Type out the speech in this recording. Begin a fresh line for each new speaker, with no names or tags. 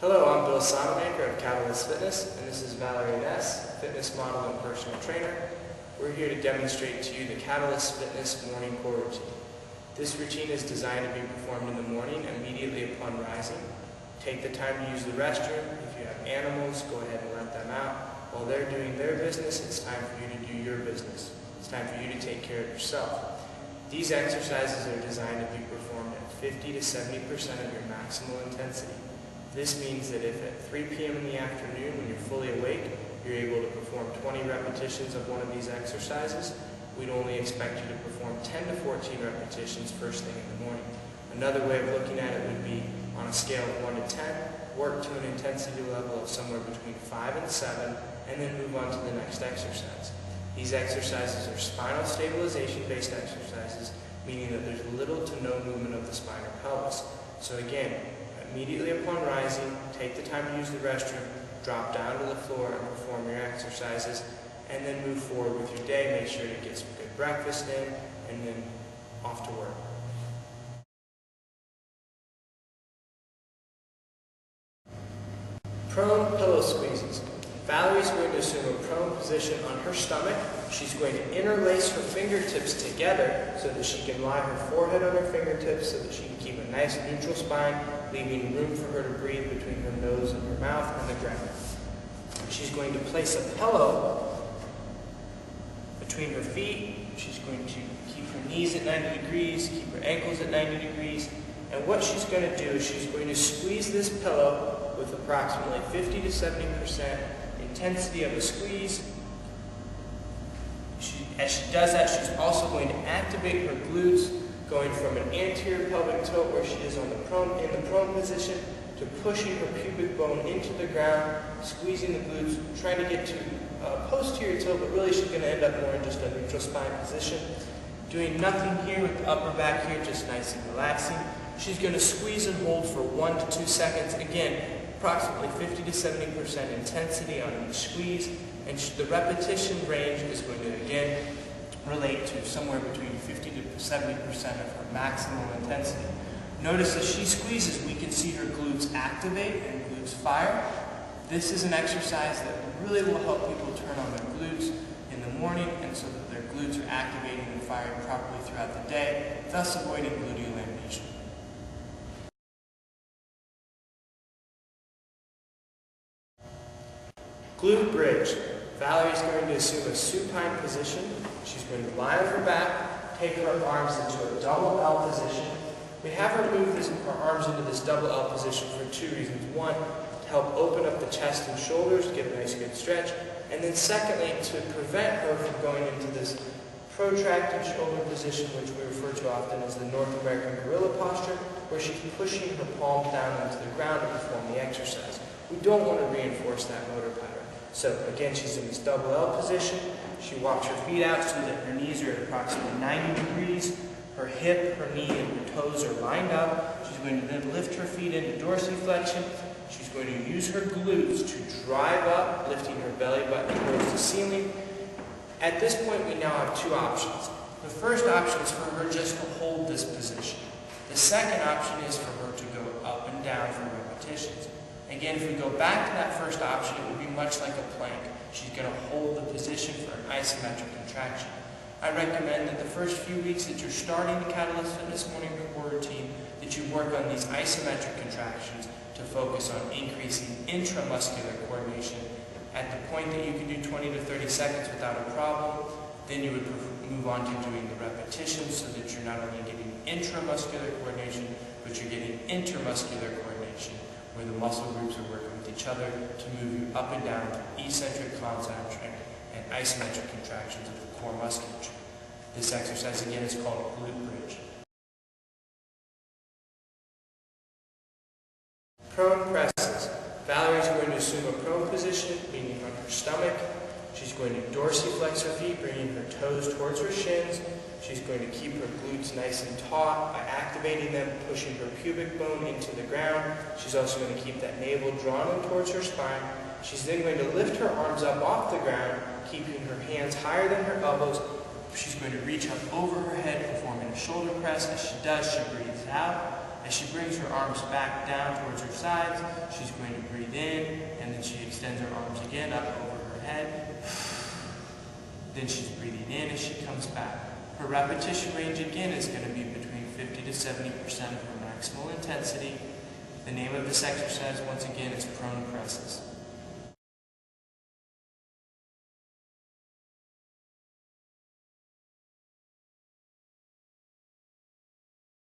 Hello, I'm Bill Sonamaker of Catalyst Fitness, and this is Valerie Ness, fitness model and personal trainer. We're here to demonstrate to you the Catalyst Fitness morning core routine. This routine is designed to be performed in the morning immediately upon rising. Take the time to use the restroom. If you have animals, go ahead and let them out. While they're doing their business, it's time for you to do your business. It's time for you to take care of yourself. These exercises are designed to be performed at 50 to 70% of your maximal intensity. This means that if at 3 p.m. in the afternoon, when you're fully awake, you're able to perform 20 repetitions of one of these exercises, we'd only expect you to perform 10 to 14 repetitions first thing in the morning. Another way of looking at it would be on a scale of 1 to 10, work to an intensity level of somewhere between 5 and 7, and then move on to the next exercise. These exercises are spinal stabilization based exercises, meaning that there's little to no movement of the spine or pelvis. So again, immediately upon rising, take the time to use the restroom, drop down to the floor and perform your exercises, and then move forward with your day. Make sure to get some good breakfast in, and then off to work. Prone pillow squeezes. Valerie's going to assume a prone position on her stomach. She's going to interlace her fingertips together so that she can lie her forehead on her fingertips so that she can keep a nice neutral spine, leaving room for her to breathe between her nose and her mouth and the ground. She's going to place a pillow between her feet. She's going to keep her knees at 90 degrees, keep her ankles at 90 degrees, and what she's going to do is she's going to squeeze this pillow with approximately 50 to 70% intensity of a squeeze. As she does that, she's also going to activate her glutes, going from an anterior pelvic tilt where she is in the prone position to pushing her pubic bone into the ground, squeezing the glutes, trying to get to posterior tilt, but really she's going to end up more in just a neutral spine position. Doing nothing here with the upper back here, just nice and relaxing. She's going to squeeze and hold for 1 to 2 seconds. Again, approximately 50 to 70% intensity on each squeeze, and the repetition range is going to again relate to somewhere between 50 to 70% of her maximal intensity. Notice as she squeezes, we can see her glutes activate and glutes fire. This is an exercise that really will help people turn on their glutes in the morning, and so that their glutes are activating and firing properly throughout the day, thus avoiding gluteal amnesia. Glute bridge. Valerie's going to assume a supine position. She's going to lie on her back, take her arms into a double L position. We have her move her arms into this double L position for 2 reasons. One, to help open up the chest and shoulders, get a nice good stretch. And then secondly, to prevent her from going into this protracted shoulder position, which we refer to often as the North American gorilla posture, where she's pushing her palms down into the ground to perform the exercise. We don't want to reinforce that motor pattern. So again, she's in this double L position. She walks her feet out so that her knees are at approximately 90 degrees. Her hip, her knee, and her toes are lined up. She's going to then lift her feet into dorsiflexion. She's going to use her glutes to drive up, lifting her belly button towards the ceiling. At this point, we now have 2 options. The first option is for her just to hold this position. The second option is for her to go up and down for repetitions. Again, if we go back to that first option, it would be much like a plank. She's going to hold the position for an isometric contraction. I recommend that the first few weeks that you're starting the Catalyst Fitness morning core routine, that you work on these isometric contractions to focus on increasing intramuscular coordination. At the point that you can do 20 to 30 seconds without a problem, then you would move on to doing the repetitions so that you're not only getting intramuscular coordination, but you're getting intermuscular coordination, where the muscle groups are working with each other to move you up and down through eccentric, concentric, and isometric contractions of the core musculature. This exercise again is called glute bridge. Prone presses. Valerie's going to assume a prone position, meaning on her stomach. She's going to dorsiflex her feet, bringing her toes towards her shins. She's going to keep her glutes nice and taut by activating them, pushing her pubic bone into the ground. She's also going to keep that navel drawn in towards her spine. She's then going to lift her arms up off the ground, keeping her hands higher than her elbows. She's going to reach up over her head, performing a shoulder press. As she does, she breathes out. As she brings her arms back down towards her sides, she's going to breathe in, and then she extends her arms again up over her head. Then she's breathing in as she comes back. Her repetition range again is going to be between 50 to 70% of her maximal intensity. The name of this exercise, once again, is prone presses.